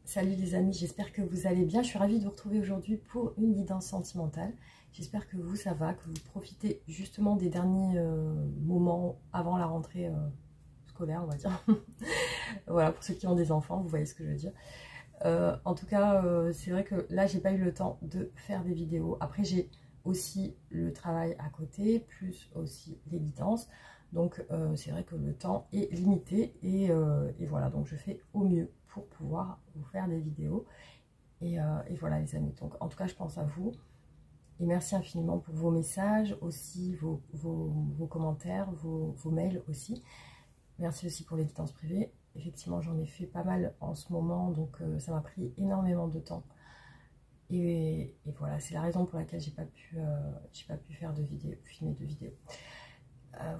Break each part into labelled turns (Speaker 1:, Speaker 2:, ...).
Speaker 1: Salut les amis, j'espère que vous allez bien. Je suis ravie de vous retrouver aujourd'hui pour une guidance sentimentale. J'espère que vous, ça va, que vous profitez justement des derniers moments avant la rentrée scolaire, on va dire. Voilà, pour ceux qui ont des enfants, vous voyez ce que je veux dire. En tout cas, c'est vrai que là, j'ai pas eu le temps de faire des vidéos. Après, j'ai aussi le travail à côté, plus aussi les guidances. Donc, c'est vrai que le temps est limité et voilà, donc je fais au mieux pour pouvoir vous faire des vidéos. Et voilà les amis, donc en tout cas, je pense à vous. Et merci infiniment pour vos messages, aussi vos commentaires, vos mails aussi. Merci aussi pour les guidances privées. Effectivement, j'en ai fait pas mal en ce moment, donc ça m'a pris énormément de temps. Et voilà, c'est la raison pour laquelle j'ai pas pu faire de vidéo, filmer de vidéos.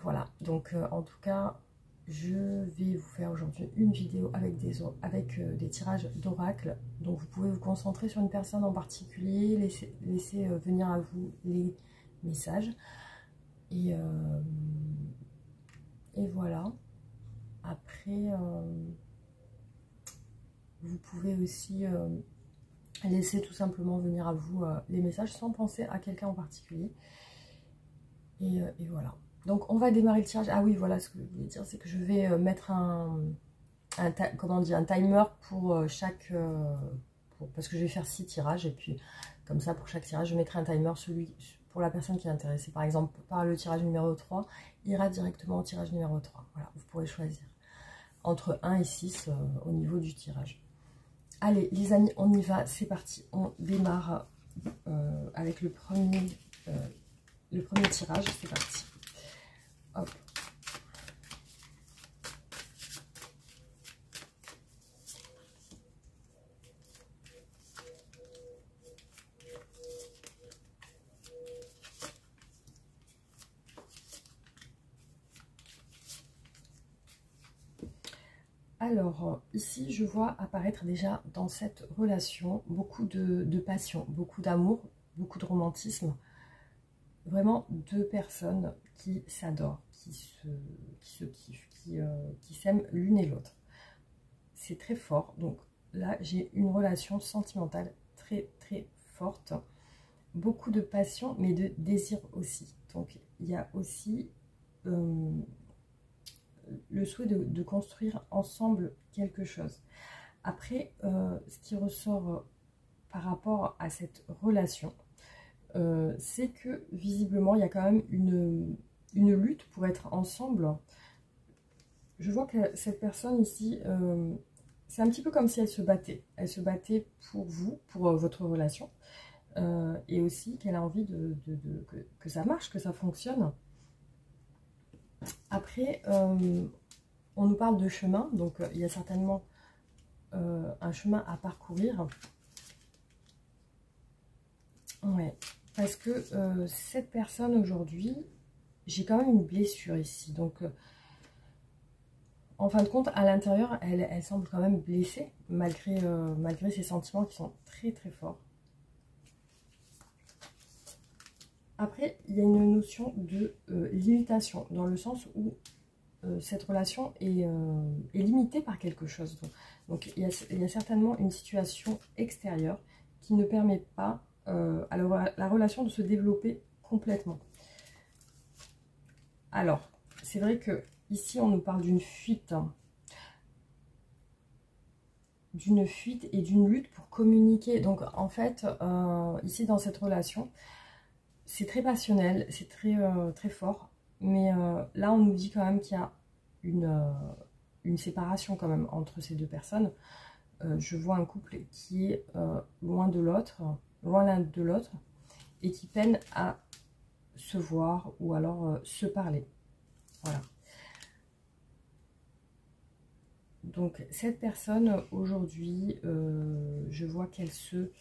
Speaker 1: Voilà, donc en tout cas, je vais vous faire aujourd'hui une vidéo avec des tirages d'oracle. Donc vous pouvez vous concentrer sur une personne en particulier, laisser venir à vous les messages. Et voilà. Après, vous pouvez aussi laisser tout simplement venir à vous les messages sans penser à quelqu'un en particulier. Et voilà. Donc on va démarrer le tirage. Ah oui, voilà, ce que je voulais dire, c'est que je vais mettre un timer pour chaque... parce que je vais faire 6 tirages, et puis comme ça, pour chaque tirage, je mettrai un timer. Celui pour la personne qui est intéressée, par exemple, par le tirage numéro 3, ira directement au tirage numéro 3. Voilà, vous pourrez choisir entre 1 et 6 au niveau du tirage. Allez, les amis, on y va, c'est parti. On démarre avec le premier tirage, c'est parti. Hop. Alors, ici, je vois apparaître déjà dans cette relation beaucoup de passion, beaucoup d'amour, beaucoup de romantisme. Vraiment deux personnes qui s'adorent, qui se kiffent, qui s'aiment l'une et l'autre. C'est très fort. Donc là, j'ai une relation sentimentale très très forte. Beaucoup de passion, mais de désir aussi. Donc il y a aussi le souhait de construire ensemble quelque chose. Après, ce qui ressort par rapport à cette relation, c'est que visiblement il y a quand même une lutte pour être ensemble. Je vois que cette personne ici, c'est un petit peu comme si elle se battait. Elle se battait pour vous, pour votre relation, et aussi qu'elle a envie que ça marche, que ça fonctionne. Après, on nous parle de chemin, donc il y a certainement un chemin à parcourir. Ouais, parce que cette personne aujourd'hui, j'ai quand même une blessure ici. Donc, en fin de compte, à l'intérieur, elle semble quand même blessée, malgré ses sentiments qui sont très très forts. Après, il y a une notion de limitation, dans le sens où cette relation est limitée par quelque chose. Donc il y a certainement une situation extérieure qui ne permet pas à la relation de se développer complètement. Alors, c'est vrai que ici on nous parle d'une fuite, et d'une lutte pour communiquer. Donc en fait, ici dans cette relation, c'est très passionnel, c'est très fort, mais là on nous dit quand même qu'il y a une séparation quand même entre ces deux personnes. Je vois un couple qui est loin l'un de l'autre, et qui peine à se voir ou alors se parler. Voilà. Donc cette personne aujourd'hui, je vois qu'elle se...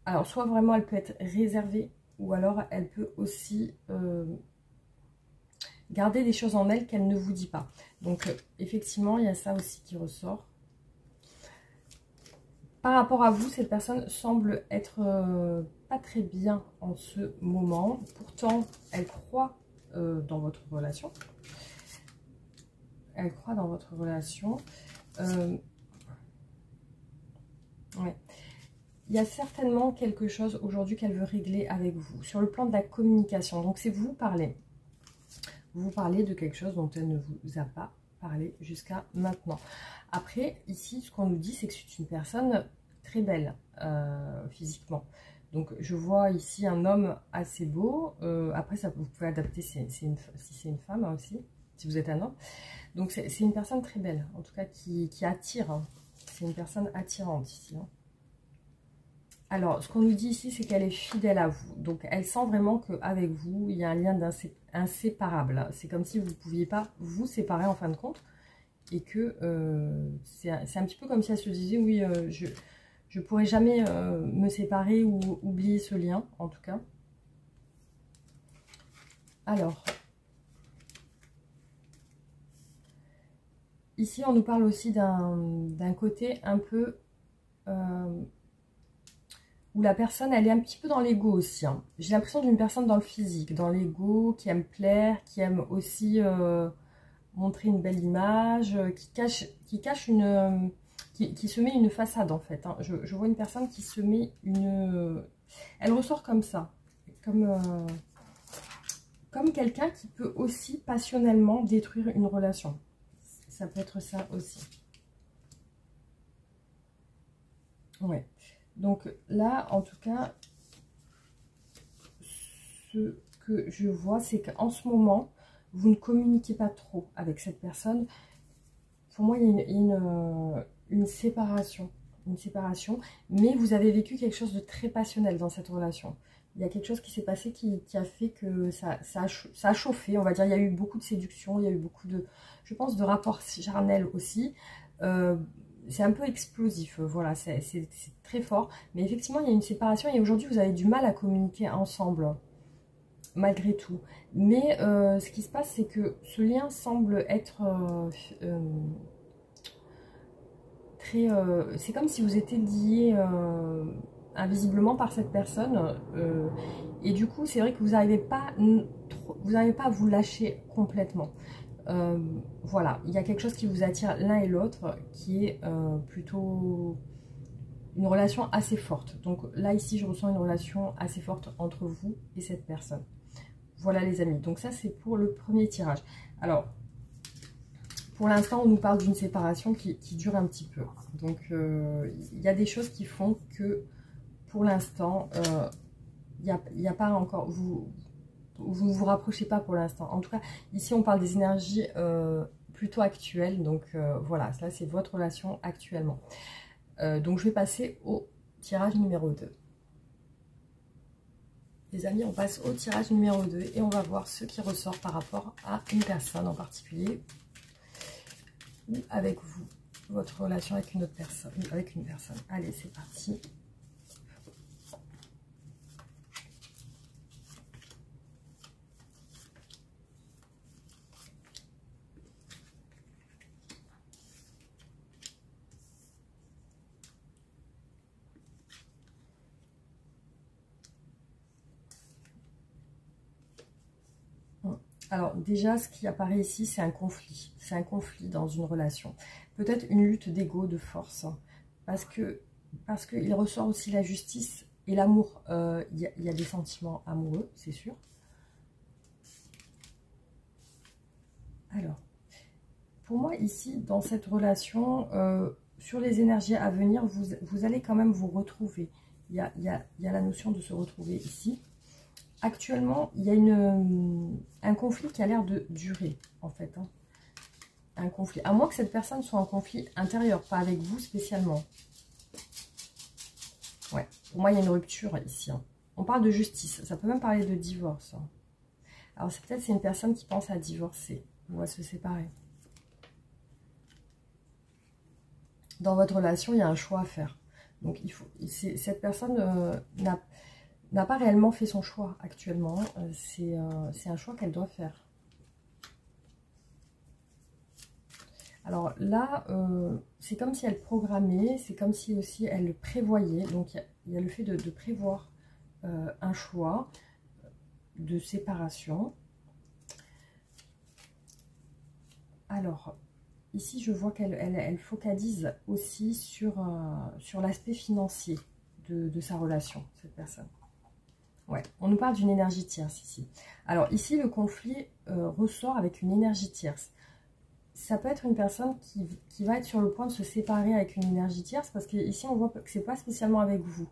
Speaker 1: Alors soit vraiment elle peut être réservée, ou alors elle peut aussi garder des choses en elle qu'elle ne vous dit pas. Donc effectivement, il y a ça aussi qui ressort. Par rapport à vous, cette personne semble être pas très bien en ce moment. Pourtant, elle croit dans votre relation. Elle croit dans votre relation. il y a certainement quelque chose aujourd'hui qu'elle veut régler avec vous, sur le plan de la communication. Donc c'est vous parler. Vous parlez de quelque chose dont elle ne vous a pas parlé jusqu'à maintenant. Après, ici, ce qu'on nous dit, c'est que c'est une personne très belle physiquement. Donc je vois ici un homme assez beau. Après, ça, vous pouvez adapter si c'est une femme aussi, si vous êtes un homme. Donc c'est une personne très belle, en tout cas qui attire. Hein. C'est une personne attirante ici. Hein. Alors, ce qu'on nous dit ici, c'est qu'elle est fidèle à vous. Donc, elle sent vraiment qu'avec vous, il y a un lien inséparable. C'est comme si vous ne pouviez pas vous séparer en fin de compte. Et que c'est un petit peu comme si elle se disait, oui, je ne pourrai jamais me séparer ou oublier ce lien, en tout cas. Alors, ici, on nous parle aussi d'un côté un peu... où la personne, elle est un petit peu dans l'ego aussi. Hein. J'ai l'impression d'une personne dans le physique, dans l'ego, qui aime plaire, qui aime aussi montrer une belle image, qui cache une... qui se met une façade en fait. Hein. Je vois une personne qui se met une... elle ressort comme ça. Comme quelqu'un qui peut aussi passionnellement détruire une relation. Ça peut être ça aussi. Ouais. Donc là, en tout cas, ce que je vois, c'est qu'en ce moment, vous ne communiquez pas trop avec cette personne. Pour moi, il y a une séparation. Une séparation. Mais vous avez vécu quelque chose de très passionnel dans cette relation. Il y a quelque chose qui s'est passé qui a fait que ça a chauffé, on va dire. Il y a eu beaucoup de séduction, il y a eu beaucoup de, je pense, de rapports charnels aussi. C'est un peu explosif, voilà, c'est très fort. Mais effectivement, il y a une séparation et aujourd'hui, vous avez du mal à communiquer ensemble, malgré tout. Mais ce qui se passe, c'est que ce lien semble être très... c'est comme si vous étiez liés invisiblement par cette personne. Et du coup, c'est vrai que vous n'arrivez pas à vous lâcher complètement. Voilà, il y a quelque chose qui vous attire l'un et l'autre, qui est plutôt une relation assez forte. Donc là, ici, je ressens une relation assez forte entre vous et cette personne. Voilà les amis, donc ça c'est pour le premier tirage. Alors, pour l'instant, on nous parle d'une séparation qui dure un petit peu. Donc, il y a des choses qui font que, pour l'instant, il n'y a pas encore... Vous ne vous rapprochez pas pour l'instant. En tout cas, ici, on parle des énergies plutôt actuelles. Donc, voilà, ça, c'est votre relation actuellement. Donc, je vais passer au tirage numéro 2. Les amis, on passe au tirage numéro 2 et on va voir ce qui ressort par rapport à une personne en particulier. Ou avec vous, votre relation avec une autre personne, avec une personne. Allez, c'est parti. Alors déjà, ce qui apparaît ici, c'est un conflit. C'est un conflit dans une relation. Peut-être une lutte d'ego, de force. Parce qu'il ressort aussi la justice et l'amour. Il y a des sentiments amoureux, c'est sûr. Alors, pour moi, ici, dans cette relation, sur les énergies à venir, vous allez quand même vous retrouver. Il y a la notion de se retrouver ici. Actuellement, il y a un conflit qui a l'air de durer, en fait. Hein. Un conflit. À moins que cette personne soit en conflit intérieur, pas avec vous spécialement. Ouais. Pour moi, il y a une rupture ici. Hein. On parle de justice. Ça peut même parler de divorce. Hein. Alors, c'est une personne qui pense à divorcer ou à se séparer. Dans votre relation, il y a un choix à faire. Donc, cette personne n'a pas réellement fait son choix actuellement. C'est un choix qu'elle doit faire. Alors là, c'est comme si elle programmait, c'est comme si aussi elle prévoyait. Donc il y a le fait de prévoir un choix de séparation. Alors, ici je vois qu'elle focalise aussi sur l'aspect financier de sa relation, cette personne. Ouais, on nous parle d'une énergie tierce ici. Alors ici, le conflit ressort avec une énergie tierce. Ça peut être une personne qui va être sur le point de se séparer avec une énergie tierce, parce qu'ici, on voit que c'est pas spécialement avec vous.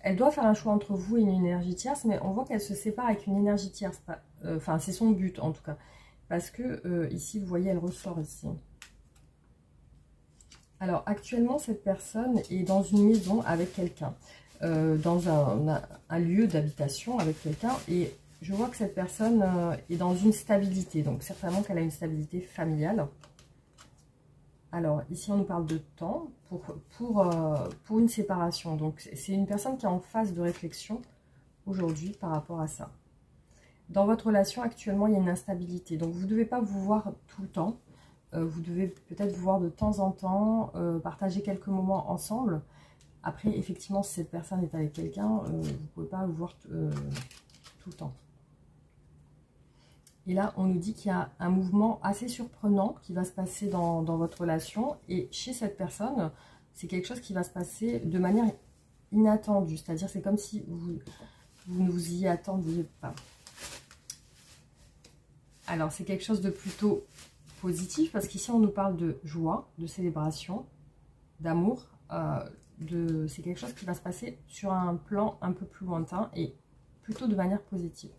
Speaker 1: Elle doit faire un choix entre vous et une énergie tierce, mais on voit qu'elle se sépare avec une énergie tierce. Enfin, c'est son but, en tout cas. Parce que ici, vous voyez, elle ressort ici. Alors, actuellement, cette personne est dans une maison avec quelqu'un. Dans un lieu d'habitation avec quelqu'un. Et je vois que cette personne est dans une stabilité. Donc, certainement qu'elle a une stabilité familiale. Alors, ici, on nous parle de temps pour une séparation. Donc, c'est une personne qui est en phase de réflexion aujourd'hui par rapport à ça. Dans votre relation, actuellement, il y a une instabilité. Donc, vous ne devez pas vous voir tout le temps. Vous devez peut-être vous voir de temps en temps, partager quelques moments ensemble. Après, effectivement, si cette personne est avec quelqu'un, vous ne pouvez pas vous voir tout le temps. Et là, on nous dit qu'il y a un mouvement assez surprenant qui va se passer dans votre relation. Et chez cette personne, c'est quelque chose qui va se passer de manière inattendue. C'est-à-dire, c'est comme si vous ne vous y attendiez pas. Alors, c'est quelque chose de plutôt positif, parce qu'ici, on nous parle de joie, de célébration, d'amour. C'est quelque chose qui va se passer sur un plan un peu plus lointain et plutôt de manière positive.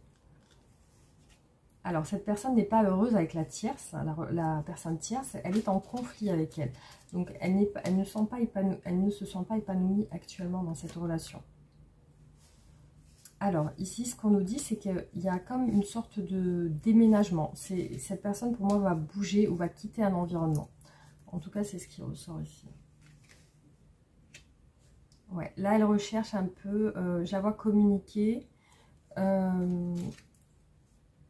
Speaker 1: Alors, cette personne n'est pas heureuse avec la tierce, la personne tierce, elle est en conflit avec elle. Donc, elle ne se sent pas épanouie actuellement dans cette relation. Alors, ici, ce qu'on nous dit, c'est qu'il y a comme une sorte de déménagement. Cette personne, pour moi, va bouger ou va quitter un environnement. En tout cas, c'est ce qui ressort ici. Ouais, là, elle recherche un peu, je la vois communiquer.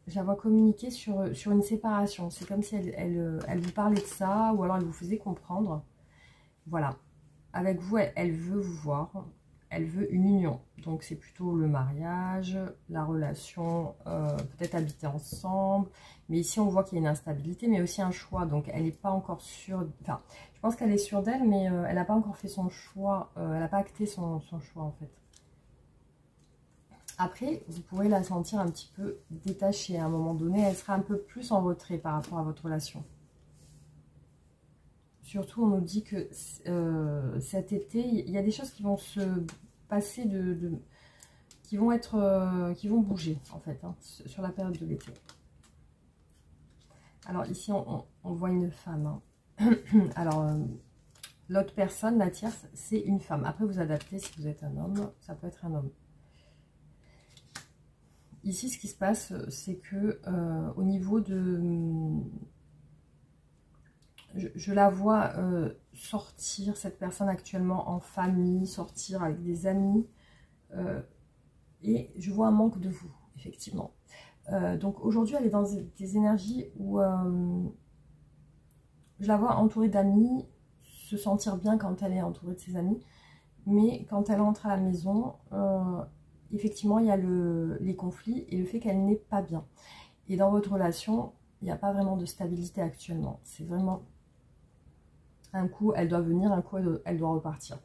Speaker 1: Je la vois communiquer sur une séparation. C'est comme si elle vous parlait de ça, ou alors elle vous faisait comprendre. Voilà. Avec vous, elle veut vous voir. Elle veut une union. Donc, c'est plutôt le mariage, la relation, peut-être habiter ensemble. Mais ici, on voit qu'il y a une instabilité, mais aussi un choix. Donc, elle n'est pas encore sûre. Enfin, je pense qu'elle est sûre d'elle, mais elle n'a pas encore fait son choix. Elle n'a pas acté son choix, en fait. Après, vous pourrez la sentir un petit peu détachée à un moment donné. Elle sera un peu plus en retrait par rapport à votre relation. Surtout, on nous dit que cet été, il y a des choses qui vont se passer, qui vont bouger, en fait, hein, sur la période de l'été. Alors, ici, on voit une femme. Hein. Alors, l'autre personne, la tierce, c'est une femme. Après, vous adaptez si vous êtes un homme. Ça peut être un homme. Ici, ce qui se passe, c'est que au niveau de... Je la vois sortir, cette personne actuellement en famille, sortir avec des amis. Et je vois un manque de vous, effectivement. Donc aujourd'hui, elle est dans des énergies où je la vois entourée d'amis, se sentir bien quand elle est entourée de ses amis. Mais quand elle rentre à la maison... effectivement, il y a les conflits et le fait qu'elle n'est pas bien. Et dans votre relation, il n'y a pas vraiment de stabilité actuellement. C'est vraiment un coup, elle doit venir, un coup, elle doit repartir.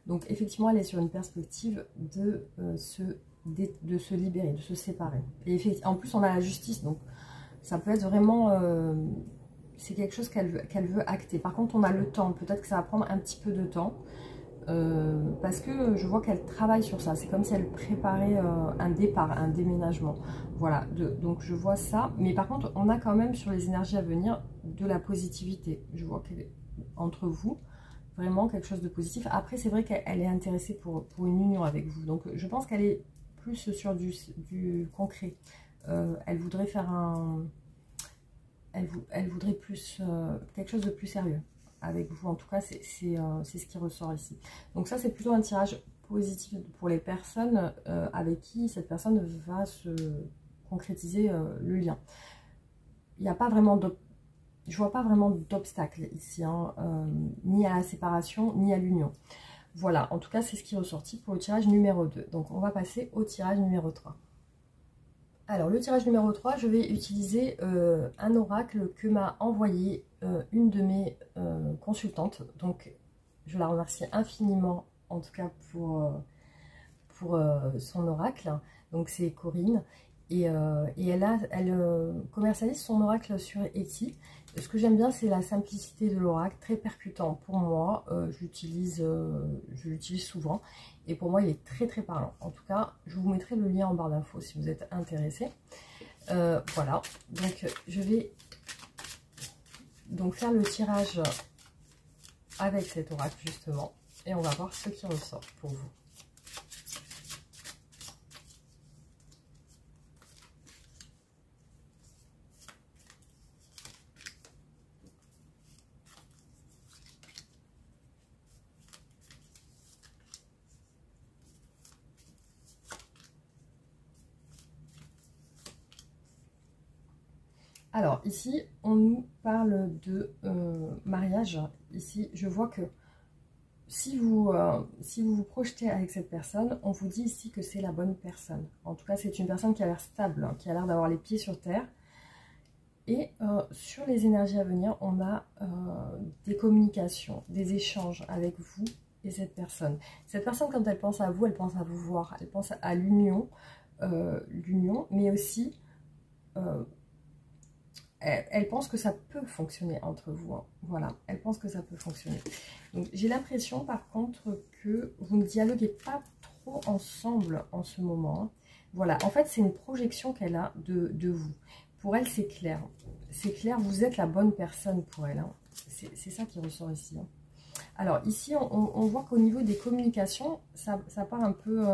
Speaker 1: Donc, effectivement, elle est sur une perspective de se libérer, de se séparer. Et en plus, on a la justice, donc ça peut être vraiment... c'est quelque chose qu'elle veut acter. Par contre, on a le temps. Peut-être que ça va prendre un petit peu de temps. Parce que je vois qu'elle travaille sur ça. C'est comme si elle préparait un départ, un déménagement. Voilà, donc je vois ça. Mais par contre, on a quand même sur les énergies à venir de la positivité. Je vois qu'elle est entre vous, vraiment quelque chose de positif. Après, c'est vrai qu'elle est intéressée pour une union avec vous. Donc je pense qu'elle est plus sur du concret. Elle voudrait faire elle voudrait plus quelque chose de plus sérieux avec vous. En tout cas, c'est ce qui ressort ici. Donc ça, c'est plutôt un tirage positif pour les personnes avec qui cette personne va se concrétiser le lien. Il n'y a pas vraiment je vois pas vraiment d'obstacle ici, hein, ni à la séparation, ni à l'union. Voilà, en tout cas, c'est ce qui est ressorti pour le tirage numéro 2. Donc, on va passer au tirage numéro 3. Alors, le tirage numéro 3, je vais utiliser un oracle que m'a envoyé une de mes consultantes. Donc, je la remercie infiniment, en tout cas, pour pour son oracle. Donc c'est Corinne. Et elle commercialise son oracle sur Etsy. Ce que j'aime bien, c'est la simplicité de l'oracle, très percutant pour moi. Je l'utilise souvent. Et pour moi, il est très très parlant. En tout cas, je vous mettrai le lien en barre d'infos si vous êtes intéressé. Voilà. Donc, je vais faire le tirage avec cet oracle, justement. Et on va voir ce qui ressort pour vous. Alors, ici, on nous parle de mariage. Ici, je vois que si vous vous projetez avec cette personne, on vous dit ici que c'est la bonne personne. En tout cas, c'est une personne qui a l'air stable, hein, qui a l'air d'avoir les pieds sur terre. Et sur les énergies à venir, on a des communications, des échanges avec vous et cette personne. Cette personne, quand elle pense à vous voir, elle pense à l'union, mais aussi... elle pense que ça peut fonctionner entre vous. Hein. Voilà, elle pense que ça peut fonctionner. Donc, j'ai l'impression, par contre, que vous ne dialoguez pas trop ensemble en ce moment. Hein. Voilà, en fait, c'est une projection qu'elle a de vous. Pour elle, c'est clair. C'est clair, vous êtes la bonne personne pour elle. Hein. C'est ça qui ressort ici. Hein. Alors, ici, on voit qu'au niveau des communications, ça part un peu,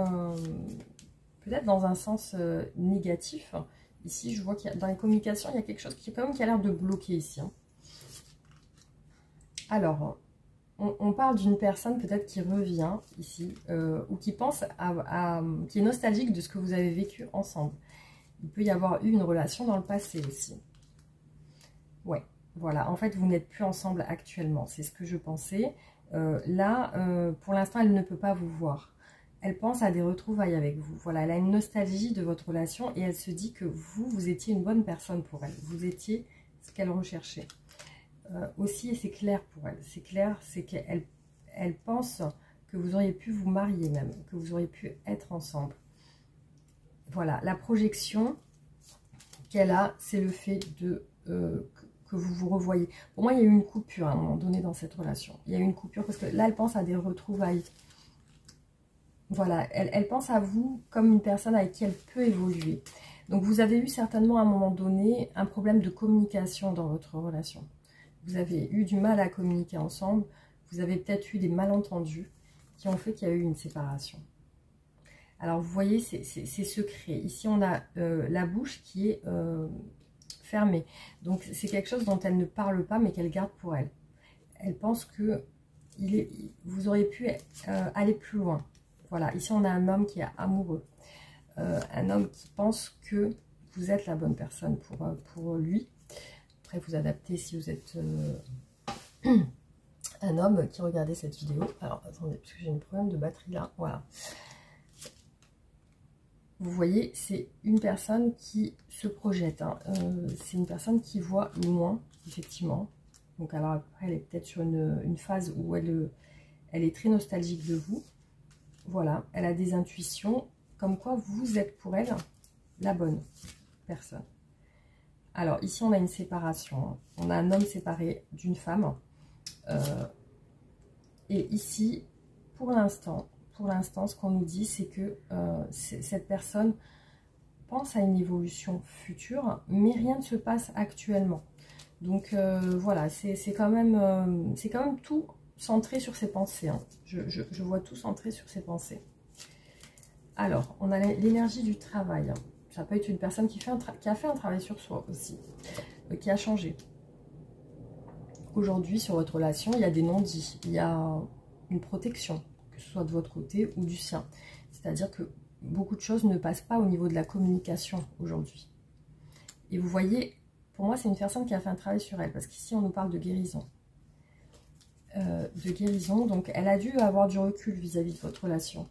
Speaker 1: peut-être dans un sens négatif. Ici, je vois qu'il y a, dans les communications, il y a quelque chose qui a l'air de bloquer ici. Hein. Alors, on parle d'une personne peut-être qui revient ici, ou qui pense qui est nostalgique de ce que vous avez vécu ensemble. Il peut y avoir eu une relation dans le passé aussi. Ouais, voilà. En fait, vous n'êtes plus ensemble actuellement. C'est ce que je pensais. Là, pour l'instant, elle ne peut pas vous voir. Elle pense à des retrouvailles avec vous. Voilà, elle a une nostalgie de votre relation et elle se dit que vous étiez une bonne personne pour elle. Vous étiez ce qu'elle recherchait. Aussi, et c'est clair pour elle. C'est clair, c'est qu'elle pense que vous auriez pu vous marier même, que vous auriez pu être ensemble. Voilà, la projection qu'elle a, c'est le fait de que vous vous revoyez. Pour moi, il y a eu une coupure à un moment donné dans cette relation. Il y a eu une coupure parce que là, elle pense à des retrouvailles. Voilà, elle pense à vous comme une personne avec qui elle peut évoluer. Donc, vous avez eu certainement à un moment donné un problème de communication dans votre relation. Vous avez eu du mal à communiquer ensemble. Vous avez peut-être eu des malentendus qui ont fait qu'il y a eu une séparation. Alors, vous voyez, c'est secret. Ici, on a la bouche qui est fermée. Donc, c'est quelque chose dont elle ne parle pas, mais qu'elle garde pour elle. Elle pense que vous auriez pu aller plus loin. Voilà, ici on a un homme qui est amoureux, un homme qui pense que vous êtes la bonne personne pour lui. Après, vous adaptez si vous êtes un homme qui regardait cette vidéo. Alors, attendez, parce que j'ai un problème de batterie là, voilà. Vous voyez, c'est une personne qui se projette, hein. C'est une personne qui voit loin, effectivement. Donc, alors après, elle est peut-être sur une phase où elle est très nostalgique de vous. Voilà, elle a des intuitions comme quoi vous êtes pour elle la bonne personne. Alors ici on a une séparation, hein. On a un homme séparé d'une femme. Et ici, pour l'instant, ce qu'on nous dit, c'est que cette personne pense à une évolution future, mais rien ne se passe actuellement. Donc voilà, c'est quand même tout centré sur ses pensées. Hein. Je vois tout centré sur ses pensées. Alors, on a l'énergie du travail. Hein. Ça peut être une personne qui a fait un travail sur soi aussi, qui a changé. Aujourd'hui, sur votre relation, il y a des non-dits, il y a une protection, que ce soit de votre côté ou du sien. C'est-à-dire que beaucoup de choses ne passent pas au niveau de la communication aujourd'hui. Et vous voyez, pour moi, c'est une personne qui a fait un travail sur elle, parce qu'ici, on nous parle de guérison. Donc elle a dû avoir du recul vis-à-vis de votre relation.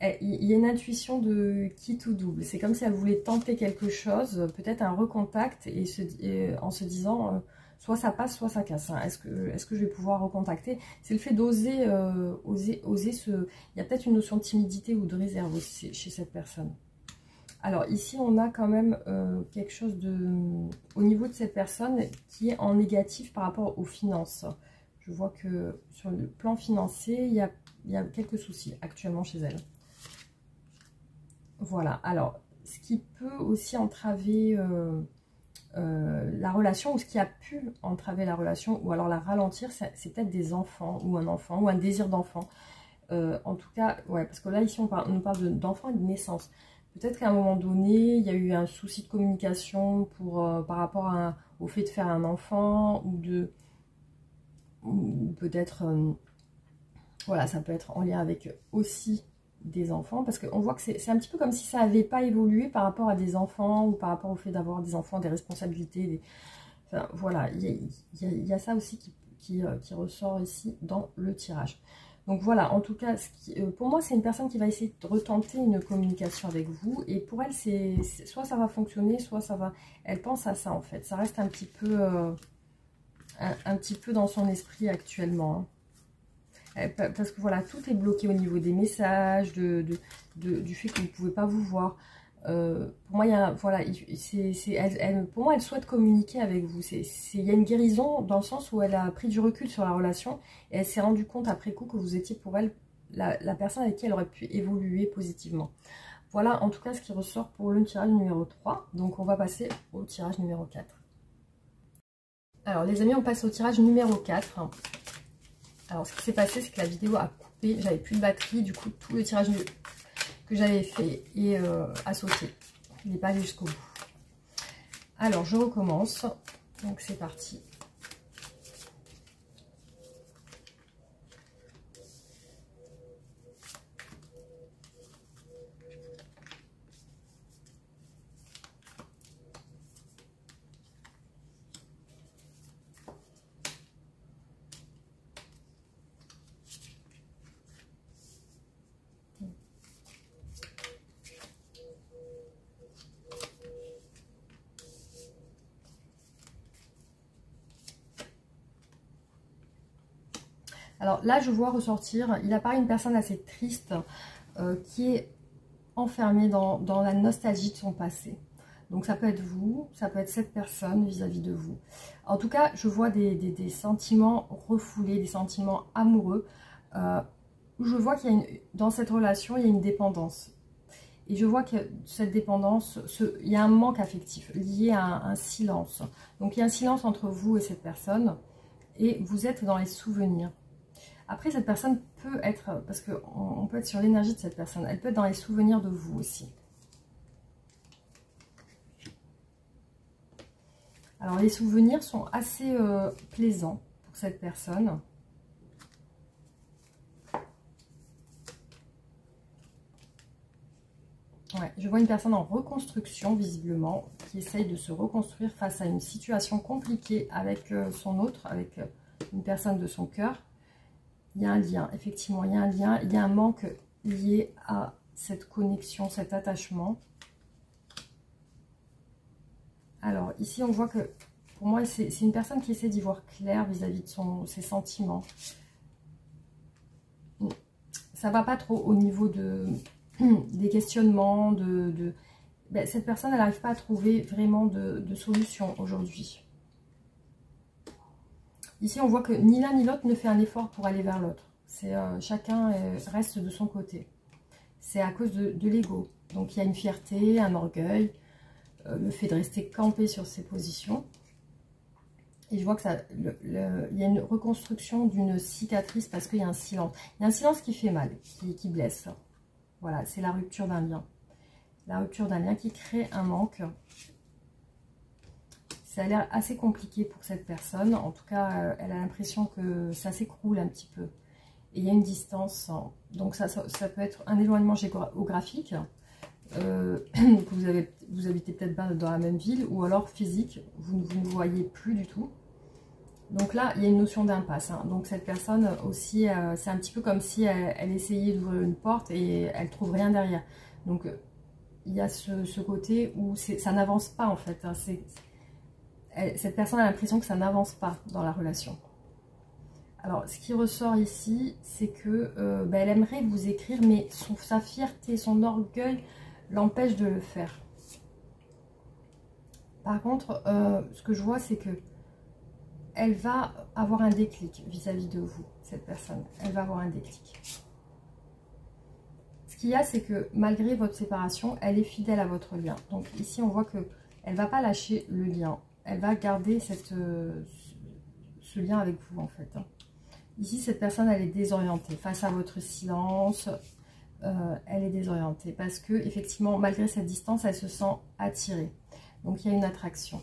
Speaker 1: Il y a une intuition de quitte ou double. C'est comme si elle voulait tenter quelque chose, peut-être un recontact, et en se disant soit ça passe, soit ça casse. Hein. Est-ce que je vais pouvoir recontacter? C'est le fait d'oser, oser se... Il y a peut-être une notion de timidité ou de réserve aussi chez cette personne. Alors ici, on a quand même quelque chose au niveau de cette personne qui est en négatif par rapport aux finances. Je vois que sur le plan financier, il y a quelques soucis actuellement chez elle. Voilà, alors ce qui peut aussi entraver la relation, ou ce qui a pu entraver la relation, ou alors la ralentir, c'est peut-être des enfants, ou un désir d'enfant. En tout cas, ouais, parce que là, ici, on nous parle d'enfants et de naissance. Peut-être qu'à un moment donné, il y a eu un souci de communication par rapport au fait de faire un enfant, ou peut-être, voilà, ça peut être en lien avec aussi des enfants, parce qu'on voit que c'est un petit peu comme si ça n'avait pas évolué par rapport à des enfants, ou par rapport au fait d'avoir des enfants, des responsabilités, enfin, voilà, il y a ça aussi qui ressort ici dans le tirage. Donc voilà, en tout cas, pour moi, c'est une personne qui va essayer de retenter une communication avec vous. Et pour elle, soit ça va fonctionner, soit ça va... Elle pense à ça, en fait. Ça reste un petit peu dans son esprit actuellement. Hein. Parce que voilà, tout est bloqué au niveau des messages, du fait que vous ne pouvez pas vous voir. Pour moi, pour moi, elle souhaite communiquer avec vous. Il y a une guérison dans le sens où elle a pris du recul sur la relation et elle s'est rendue compte après coup que vous étiez pour elle la personne avec qui elle aurait pu évoluer positivement. Voilà en tout cas ce qui ressort pour le tirage numéro 3. Donc on va passer au tirage numéro 4. Alors les amis, on passe au tirage numéro 4. Alors ce qui s'est passé, c'est que la vidéo a coupé, j'avais plus de batterie, du coup tout le tirage que j'avais fait et à sauter. Il n'est pas allé jusqu'au bout. Alors, je recommence. Donc, c'est parti. Alors là, je vois ressortir, il apparaît une personne assez triste qui est enfermée dans la nostalgie de son passé. Donc ça peut être vous, ça peut être cette personne vis-à-vis de vous. En tout cas, je vois des sentiments refoulés, des sentiments amoureux. Je vois qu'il y a dans cette relation, il y a une dépendance. Et je vois que cette dépendance, il y a un manque affectif lié à un silence. Donc il y a un silence entre vous et cette personne. Et vous êtes dans les souvenirs. Après, cette personne peut être, parce qu'on peut être sur l'énergie de cette personne, elle peut être dans les souvenirs de vous aussi. Alors, les souvenirs sont assez plaisants pour cette personne. Ouais, je vois une personne en reconstruction, visiblement, qui essaye de se reconstruire face à une situation compliquée avec son autre, avec une personne de son cœur. Il y a un lien, effectivement, il y a un lien, il y a un manque lié à cette connexion, cet attachement. Alors, ici, on voit que, pour moi, c'est une personne qui essaie d'y voir clair vis-à-vis de ses sentiments. Ça va pas trop au niveau des questionnements, ben, cette personne, elle n'arrive pas à trouver vraiment de solution aujourd'hui. Ici, on voit que ni l'un ni l'autre ne fait un effort pour aller vers l'autre. Chacun reste de son côté. C'est à cause de l'ego. Donc, il y a une fierté, un orgueil, le fait de rester campé sur ses positions. Et je vois que il y a une reconstruction d'une cicatrice parce qu'il y a un silence. Il y a un silence qui fait mal, qui blesse. Voilà, c'est la rupture d'un lien. La rupture d'un lien qui crée un manque. Ça a l'air assez compliqué pour cette personne. En tout cas, elle a l'impression que ça s'écroule un petit peu. Et il y a une distance. Donc ça peut être un éloignement géographique. Que vous habitez peut-être pas dans la même ville. Ou alors physique. Vous ne vous voyez plus du tout. Donc là, il y a une notion d'impasse. Hein. Donc cette personne aussi, c'est un petit peu comme si elle essayait d'ouvrir une porte et elle ne trouve rien derrière. Donc il y a ce côté où ça n'avance pas en fait. Hein. cette personne a l'impression que ça n'avance pas dans la relation. Alors, ce qui ressort ici, c'est que elle aimerait vous écrire, mais sa fierté, son orgueil l'empêche de le faire. Par contre, ce que je vois, c'est que elle va avoir un déclic vis-à-vis de vous, cette personne. Elle va avoir un déclic. Ce qu'il y a, c'est que malgré votre séparation, elle est fidèle à votre lien. Donc ici, on voit qu'elle ne va pas lâcher le lien. Elle va garder ce lien avec vous, en fait. Ici, cette personne, elle est désorientée. Face à votre silence, elle est désorientée. Parce que, effectivement, malgré cette distance, elle se sent attirée. Donc, il y a une attraction.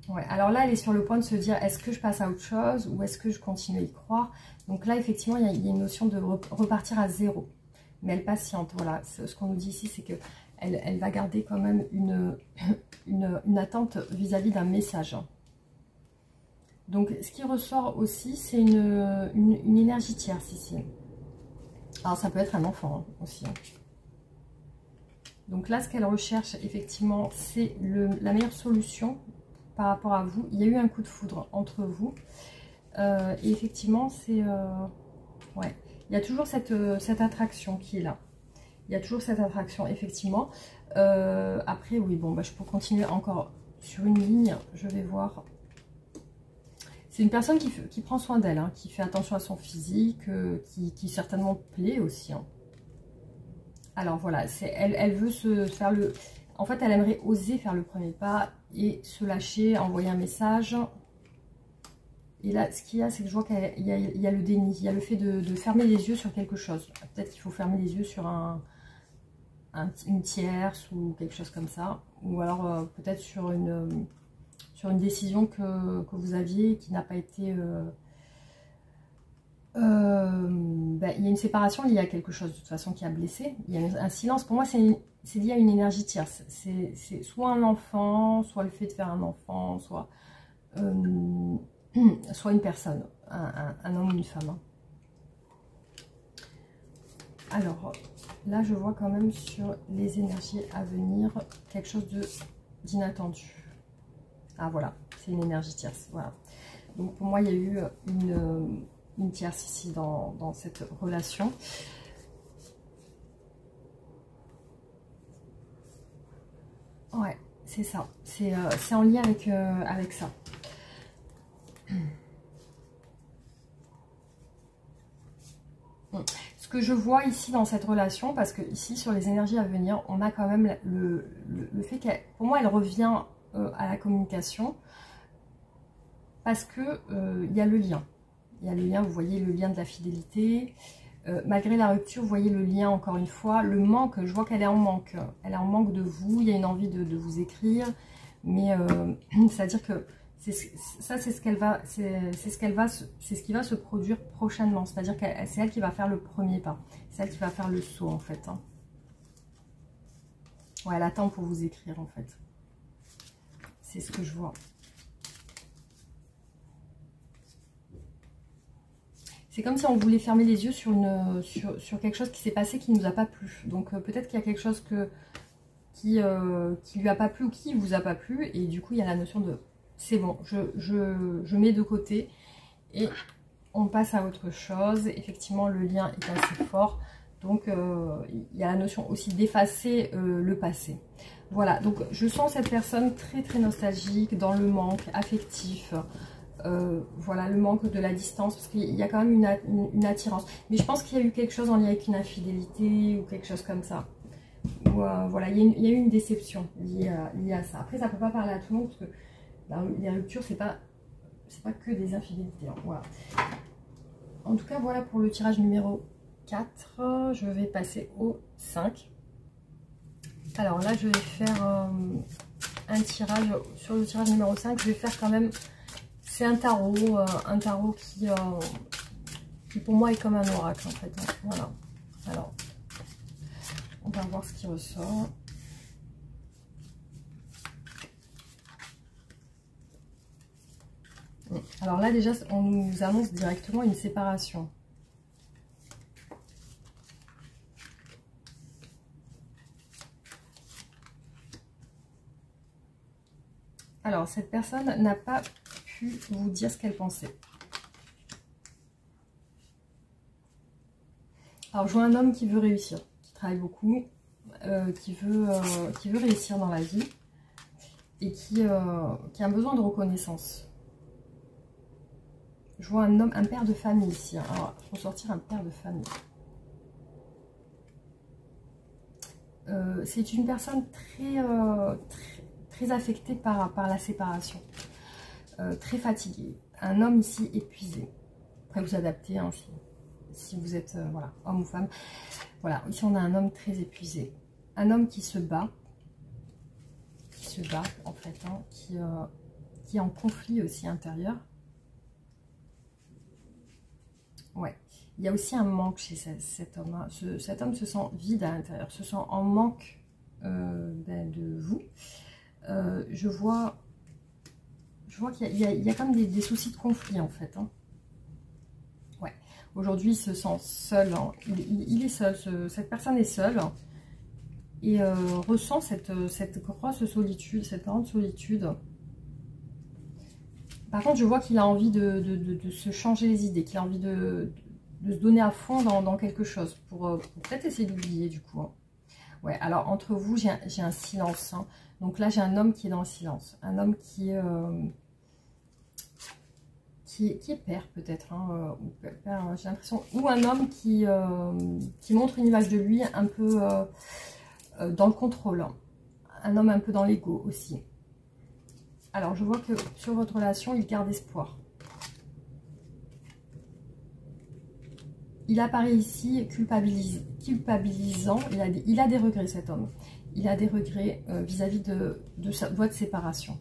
Speaker 1: Ouais, alors là, elle est sur le point de se dire, est-ce que je passe à autre chose ou est-ce que je continue à y croire? Donc là, effectivement, il y a une notion de repartir à zéro. Mais elle patiente, voilà. Ce qu'on nous dit ici, c'est que elle va garder quand même une attente vis-à-vis d'un message. Donc, ce qui ressort aussi, c'est une énergie tierce ici. Alors, ça peut être un enfant aussi. Donc là, ce qu'elle recherche, effectivement, c'est la meilleure solution par rapport à vous. Il y a eu un coup de foudre entre vous. Et effectivement, c'est... ouais. Il y a toujours cette attraction qui est là. Il y a toujours cette attraction, effectivement. Après, oui, bon, je peux continuer encore sur une ligne. Je vais voir... C'est une personne qui prend soin d'elle, hein, qui fait attention à son physique, qui certainement plaît aussi. Hein. Alors voilà, elle veut se faire le... En fait, elle aimerait oser faire le premier pas et se lâcher, envoyer un message. Et là, ce qu'il y a, c'est que je vois qu'il y a le déni. Il y a le fait de fermer les yeux sur quelque chose. Peut-être qu'il faut fermer les yeux sur une tierce ou quelque chose comme ça. Ou alors peut-être sur une décision que vous aviez qui n'a pas été... il y a une séparation liée à quelque chose de toute façon qui a blessé. Il y a un silence. Pour moi, c'est lié à une énergie tierce. C'est soit un enfant, soit le fait de faire un enfant, soit une personne, un homme ou une femme. Alors, là, je vois quand même sur les énergies à venir quelque chose d'inattendu. Ah, voilà, c'est une énergie tierce. Voilà. Donc, pour moi, il y a eu une tierce ici dans cette relation. Ouais, c'est ça. C'est en lien avec ça. Ce que je vois ici dans cette relation, parce que ici sur les énergies à venir, on a quand même le fait qu'elle, pour moi, elle revient à la communication parce que il y a le lien. Il y a le lien, vous voyez le lien de la fidélité. Malgré la rupture, vous voyez le lien encore une fois. Le manque, je vois qu'elle est en manque. Elle est en manque de vous. Il y a une envie de vous écrire. Mais c'est-à-dire que c'est ce qui va se produire prochainement. C'est-à-dire que c'est elle qui va faire le premier pas. C'est elle qui va faire le saut en fait. Hein. Ouais, elle attend pour vous écrire en fait. C'est ce que je vois. C'est comme si on voulait fermer les yeux sur quelque chose qui s'est passé qui ne nous a pas plu. Donc peut-être qu'il y a quelque chose qui lui a pas plu ou qui vous a pas plu. Et du coup, il y a la notion de c'est bon, je mets de côté et on passe à autre chose. Effectivement, le lien est assez fort. Donc il y a la notion aussi d'effacer le passé. Voilà, donc je sens cette personne très très nostalgique, dans le manque affectif. Voilà, le manque de la distance, parce qu'il y a quand même une attirance. Mais je pense qu'il y a eu quelque chose en lien avec une infidélité ou quelque chose comme ça. Ou, voilà, il y a eu une déception liée à ça. Après, ça ne peut pas parler à tout le monde, parce que les ruptures, c'est pas que des infidélités. Hein, voilà. En tout cas, voilà pour le tirage numéro 4. Je vais passer au 5. Alors là, je vais faire un tirage. Sur le tirage numéro 5, je vais faire quand même... C'est un tarot qui pour moi est comme un oracle en fait. Hein. Voilà. Alors, on va voir ce qui ressort. Alors là déjà, on nous annonce directement une séparation. Alors, cette personne n'a pas pu vous dire ce qu'elle pensait. Alors, je vois un homme qui veut réussir, qui travaille beaucoup, qui veut réussir dans la vie et qui a un besoin de reconnaissance. Je vois un homme, un père de famille ici. Hein. Alors, il faut sortir un père de famille. C'est une personne très affectée par la séparation. Très fatiguée. Un homme ici épuisé. Après, vous adaptez hein, si vous êtes voilà, homme ou femme. Voilà, ici on a un homme très épuisé. Un homme qui se bat en fait, hein, qui est en conflit aussi intérieur. Ouais, il y a aussi un manque chez cet homme. Hein. Cet homme se sent vide à l'intérieur, se sent en manque de vous. Je vois qu'il y a comme des soucis de conflit en fait. Hein. Ouais, aujourd'hui il se sent seul. Hein. Il est seul, cette personne est seule. Et ressent cette grosse solitude, cette grande solitude. Par contre, je vois qu'il a envie de se changer les idées, qu'il a envie de se donner à fond dans quelque chose, pour peut-être essayer d'oublier du coup. Hein. Ouais, alors entre vous, j'ai un silence. Hein. Donc là, j'ai un homme qui est dans le silence. Un homme qui est père peut-être, hein, j'ai l'impression. Ou un homme qui montre une image de lui un peu dans le contrôle. Hein. Un homme un peu dans l'ego aussi. Alors, je vois que sur votre relation, il garde espoir. Il apparaît ici culpabilisant. Il a des regrets, cet homme. Il a des regrets vis-à-vis de votre séparation.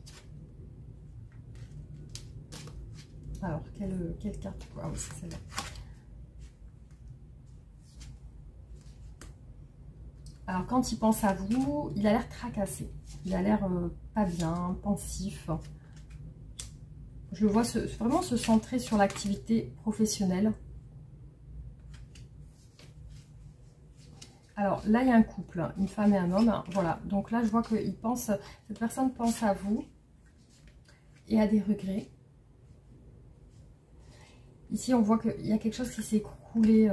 Speaker 1: Alors, quelle carte? Ah oui, c'est celle-là. Alors, quand il pense à vous, il a l'air tracassé. Il a l'air pas bien, pensif. Je le vois vraiment se centrer sur l'activité professionnelle. Alors là, il y a un couple, une femme et un homme. Voilà, donc là, je vois que cette personne pense à vous et a des regrets. Ici, on voit qu'il y a quelque chose qui s'est écroulé.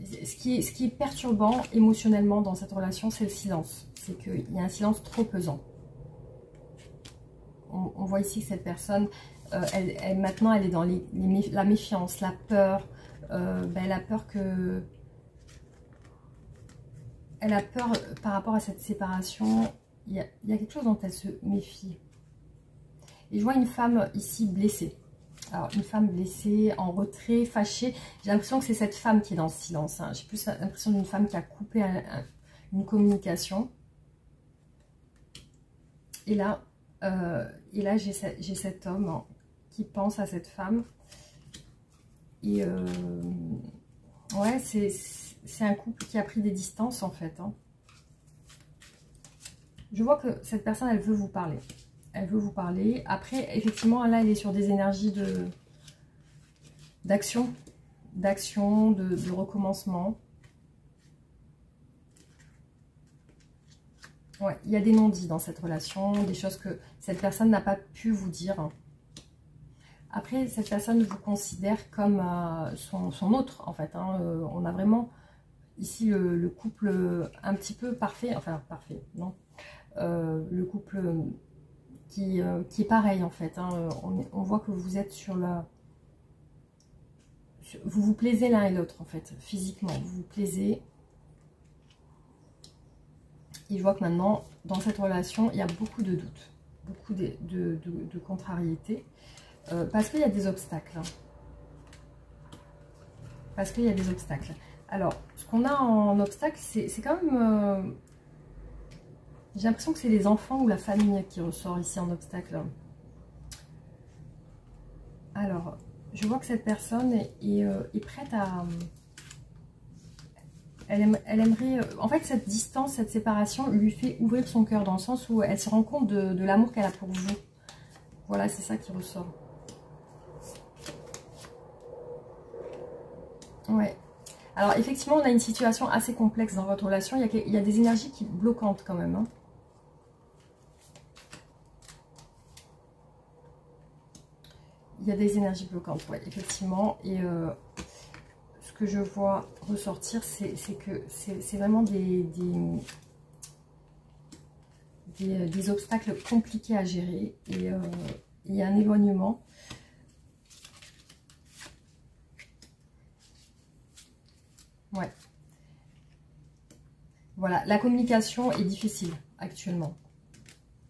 Speaker 1: Ce qui est perturbant émotionnellement dans cette relation, c'est le silence. C'est qu'il y a un silence trop pesant. On voit ici que cette personne, maintenant, elle est dans la méfiance, la peur. Elle a peur que... Elle a peur par rapport à cette séparation. Il y a quelque chose dont elle se méfie. Et je vois une femme ici blessée. Alors, une femme blessée, en retrait, fâchée. J'ai l'impression que c'est cette femme qui est dans le silence. Hein. J'ai plus l'impression d'une femme qui a coupé une communication. Et là j'ai cet homme hein, qui pense à cette femme. Et ouais, c'est un couple qui a pris des distances en fait. Hein. Je vois que cette personne, elle veut vous parler. Elle veut vous parler. Après, effectivement, là, elle est sur des énergies d'action, de recommencement. Ouais, il y a des non-dits dans cette relation, des choses que cette personne n'a pas pu vous dire. Après, cette personne vous considère comme son autre, en fait. Hein. On a vraiment ici le couple un petit peu parfait, enfin parfait, non. Le couple qui est pareil, en fait. Hein. On voit que vous êtes sur la... Vous vous plaisez l'un et l'autre, en fait, physiquement. Vous vous plaisez. Et je vois que maintenant, dans cette relation, il y a beaucoup de doutes, beaucoup de contrariétés. Parce qu'il y a des obstacles. Hein. Parce qu'il y a des obstacles. Alors, ce qu'on a en obstacle, c'est quand même... j'ai l'impression que c'est les enfants ou la famille qui ressort ici en obstacle. Alors, je vois que cette personne est prête à... Elle aimerait... En fait, cette distance, cette séparation lui fait ouvrir son cœur dans le sens où elle se rend compte de l'amour qu'elle a pour vous. Voilà, c'est ça qui ressort. Ouais. Alors, effectivement, on a une situation assez complexe dans votre relation. Il y a des énergies qui bloquantes quand même. Hein. il y a des énergies bloquantes, ouais, effectivement. Et ce que je vois ressortir, c'est que c'est vraiment des obstacles compliqués à gérer. Et il y a un éloignement. Ouais. Voilà, la communication est difficile actuellement.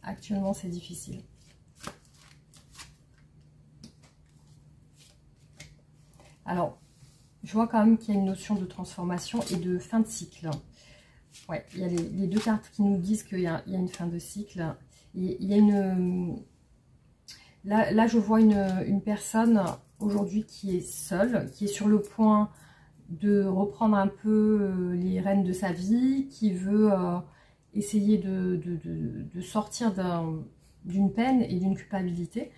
Speaker 1: Actuellement, c'est difficile. Alors, je vois quand même qu'il y a une notion de transformation et de fin de cycle. Ouais, il y a les deux cartes qui nous disent qu'il y a une fin de cycle. Il y a une... Là, je vois une personne aujourd'hui qui est seule, qui est sur le point de reprendre un peu les rênes de sa vie, qui veut essayer de sortir d'une peine et d'une culpabilité.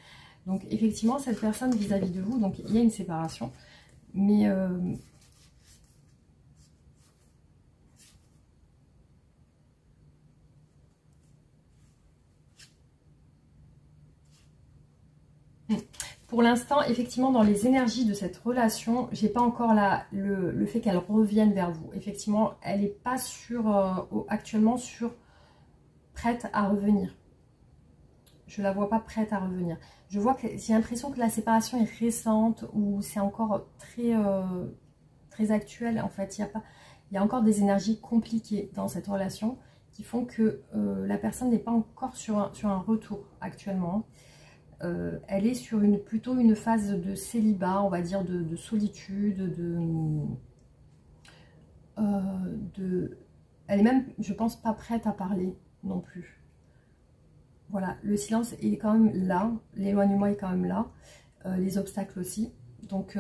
Speaker 1: Donc effectivement, cette personne vis-à-vis de vous, donc il y a une séparation, mais pour l'instant, effectivement, dans les énergies de cette relation, j'ai pas encore le fait qu'elle revienne vers vous. Effectivement, elle n'est pas actuellement prête à revenir. Je la vois pas prête à revenir. Je vois que j'ai l'impression que la séparation est récente ou c'est encore très actuel. En fait, il y a encore des énergies compliquées dans cette relation qui font que la personne n'est pas encore sur un retour actuellement. Elle est sur plutôt une phase de célibat, on va dire, de solitude, elle est même, je pense, pas prête à parler non plus. Voilà, le silence est quand même là, l'éloignement est quand même là, les obstacles aussi. Donc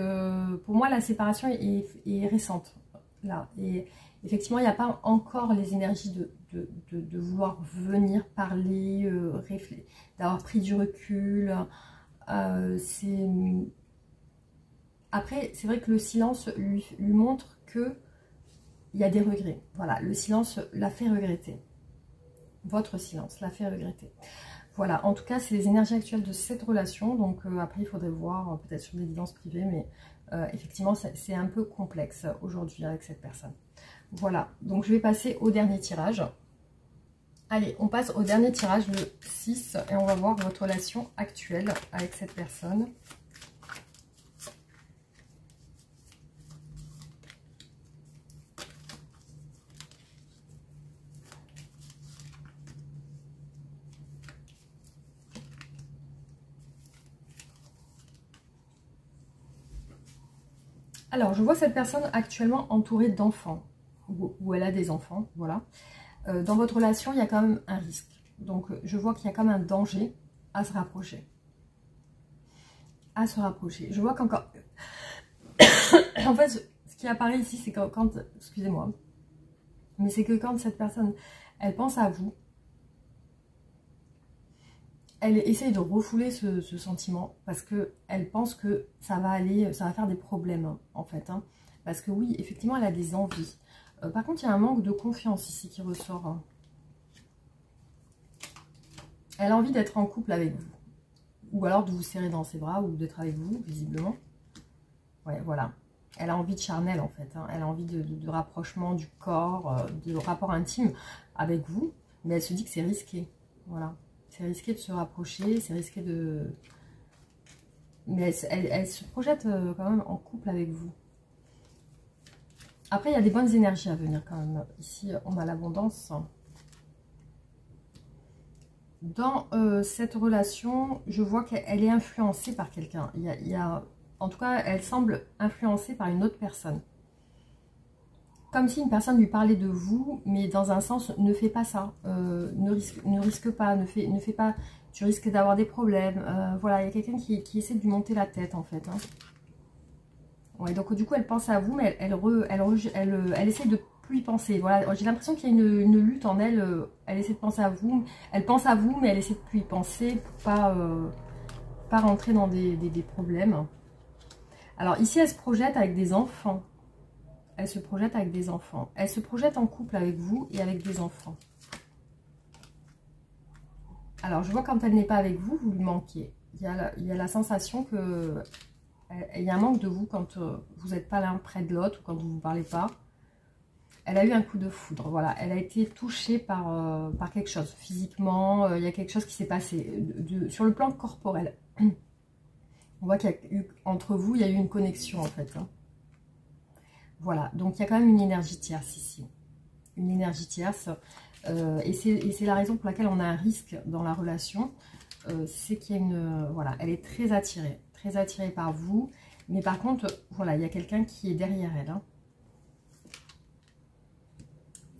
Speaker 1: pour moi, la séparation est récente, là. Et effectivement, il n'y a pas encore les énergies de vouloir venir parler, d'avoir pris du recul. Après, c'est vrai que le silence lui montre qu'il y a des regrets. Voilà, le silence l'a fait regretter. Votre silence l'a fait regretter. Voilà, en tout cas, c'est les énergies actuelles de cette relation. Donc après, il faudrait voir peut-être sur des guidances privées, mais effectivement, c'est un peu complexe aujourd'hui avec cette personne. Voilà, donc je vais passer au dernier tirage. Allez, on passe au dernier tirage, le 6, et on va voir votre relation actuelle avec cette personne. Alors, je vois cette personne actuellement entourée d'enfants, ou elle a des enfants, voilà. Dans votre relation, il y a quand même un risque. Donc, je vois qu'il y a quand même un danger à se rapprocher. À se rapprocher. Je vois qu'encore... En fait, ce qui apparaît ici, c'est quand excusez-moi, mais c'est que quand cette personne, elle pense à vous, elle essaye de refouler ce sentiment parce qu'elle pense que ça va faire des problèmes, hein, en fait. Hein. Parce que oui, effectivement, elle a des envies. Par contre, il y a un manque de confiance ici qui ressort. Hein. Elle a envie d'être en couple avec vous. Ou alors de vous serrer dans ses bras ou d'être avec vous, visiblement. Ouais, voilà. Elle a envie de charnel, en fait. Hein. Elle a envie de rapprochement du corps, de rapport intime avec vous. Mais elle se dit que c'est risqué. Voilà. C'est risqué de se rapprocher, c'est risqué de... Mais elle se projette quand même en couple avec vous. Après, il y a des bonnes énergies à venir quand même. Ici, on a l'abondance. Dans cette relation, je vois qu'elle est influencée par quelqu'un. En tout cas, elle semble influencée par une autre personne. Comme si une personne lui parlait de vous, mais dans un sens, ne fais pas ça, ne risque pas, ne fais pas, tu risques d'avoir des problèmes. Voilà, il y a quelqu'un qui essaie de lui monter la tête en fait. Hein. Ouais, donc du coup, elle pense à vous, mais elle essaie de plus y penser. Voilà, j'ai l'impression qu'il y a une lutte en elle. Elle essaie de penser à vous. Elle pense à vous, mais elle essaie de plus y penser pour pas rentrer dans des problèmes. Alors ici, elle se projette avec des enfants. Elle se projette avec des enfants. Elle se projette en couple avec vous et avec des enfants. Alors, je vois quand elle n'est pas avec vous, vous lui manquez. il y a la sensation que il y a un manque de vous quand vous n'êtes pas l'un près de l'autre ou quand vous ne vous parlez pas. Elle a eu un coup de foudre, voilà. Elle a été touchée par, par quelque chose. Physiquement, il y a quelque chose qui s'est passé. Sur le plan corporel. On voit qu'il y a eu, entre vous, il y a eu une connexion en fait. Hein. Voilà, donc il y a quand même une énergie tierce ici. Une énergie tierce. Et c'est la raison pour laquelle on a un risque dans la relation. C'est qu'il y a une... voilà, elle est très attirée par vous. Mais par contre, voilà, il y a quelqu'un qui est derrière elle. Hein.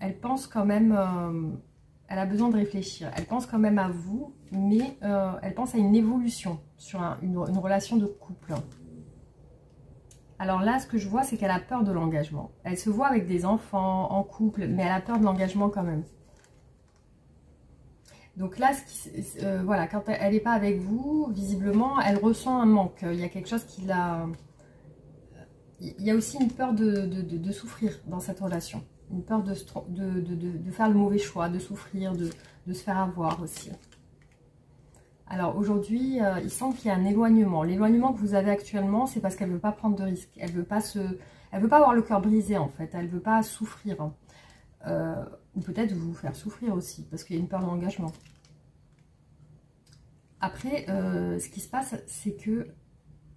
Speaker 1: Elle pense quand même... elle a besoin de réfléchir. Elle pense quand même à vous, mais elle pense à une évolution sur une relation de couple. Alors là, ce que je vois, c'est qu'elle a peur de l'engagement. Elle se voit avec des enfants, en couple, mais elle a peur de l'engagement quand même. Donc là, voilà, quand elle n'est pas avec vous, visiblement, elle ressent un manque. Il y a quelque chose qui l'a... Il y a aussi une peur de souffrir dans cette relation. Une peur de faire le mauvais choix, de souffrir, de se faire avoir aussi. Alors aujourd'hui, il semble qu'il y a un éloignement. L'éloignement que vous avez actuellement, c'est parce qu'elle ne veut pas prendre de risques. Elle ne veut pas avoir le cœur brisé en fait. Elle ne veut pas souffrir. Ou peut-être vous faire souffrir aussi, parce qu'il y a une peur d'engagement. Après, ce qui se passe, c'est que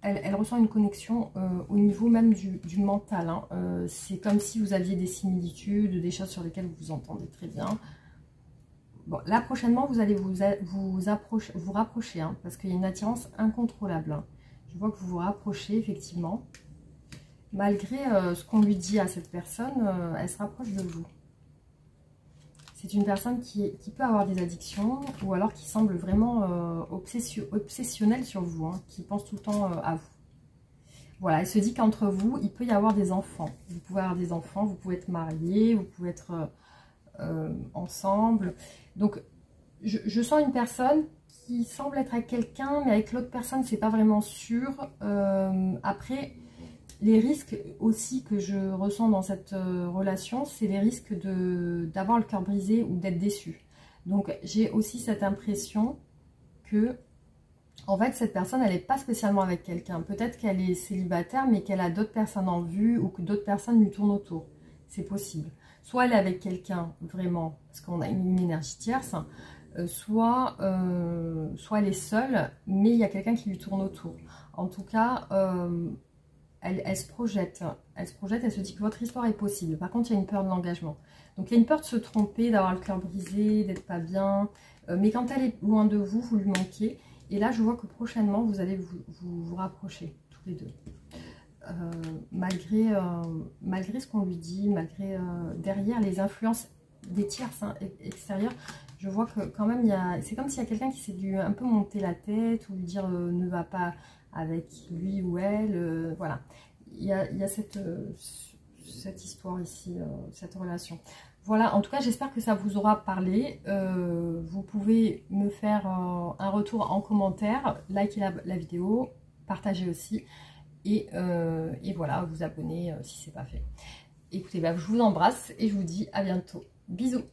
Speaker 1: elle ressent une connexion au niveau même du mental. Hein. C'est comme si vous aviez des similitudes, des choses sur lesquelles vous vous entendez très bien. Bon, là, prochainement, vous allez vous rapprocher, hein, parce qu'il y a une attirance incontrôlable. Hein. Je vois que vous vous rapprochez, effectivement. Malgré ce qu'on lui dit à cette personne, elle se rapproche de vous. C'est une personne qui peut avoir des addictions, ou alors qui semble vraiment obsessionnelle sur vous, hein, qui pense tout le temps à vous. Voilà, elle se dit qu'entre vous, il peut y avoir des enfants. Vous pouvez avoir des enfants, vous pouvez être mariés, vous pouvez être... ensemble. Donc, je sens une personne qui semble être avec quelqu'un, mais avec l'autre personne, c'est pas vraiment sûr. Après, les risques aussi que je ressens dans cette relation, c'est les risques d'avoir le cœur brisé ou d'être déçu. Donc, j'ai aussi cette impression que, en fait, cette personne, elle n'est pas spécialement avec quelqu'un. Peut-être qu'elle est célibataire, mais qu'elle a d'autres personnes en vue ou que d'autres personnes lui tournent autour. C'est possible. Soit elle est avec quelqu'un, vraiment, parce qu'on a une énergie tierce, soit elle est seule, mais il y a quelqu'un qui lui tourne autour. En tout cas, elle se projette. Elle se dit que votre histoire est possible. Par contre, il y a une peur de l'engagement. Donc, il y a une peur de se tromper, d'avoir le cœur brisé, d'être pas bien. Mais quand elle est loin de vous, vous lui manquez. Et là, je vois que prochainement, vous allez vous rapprocher, tous les deux. Malgré ce qu'on lui dit, malgré derrière les influences des tierces extérieures, je vois que quand même, c'est comme s'il y a quelqu'un qui s'est dû un peu monter la tête ou lui dire ne va pas avec lui ou elle. Voilà, il y a cette histoire ici, cette relation. Voilà, en tout cas, j'espère que ça vous aura parlé. Vous pouvez me faire un retour en commentaire, liker la vidéo, partager aussi. Et voilà, vous abonner si ce n'est pas fait. Écoutez, bah, je vous embrasse et je vous dis à bientôt. Bisous!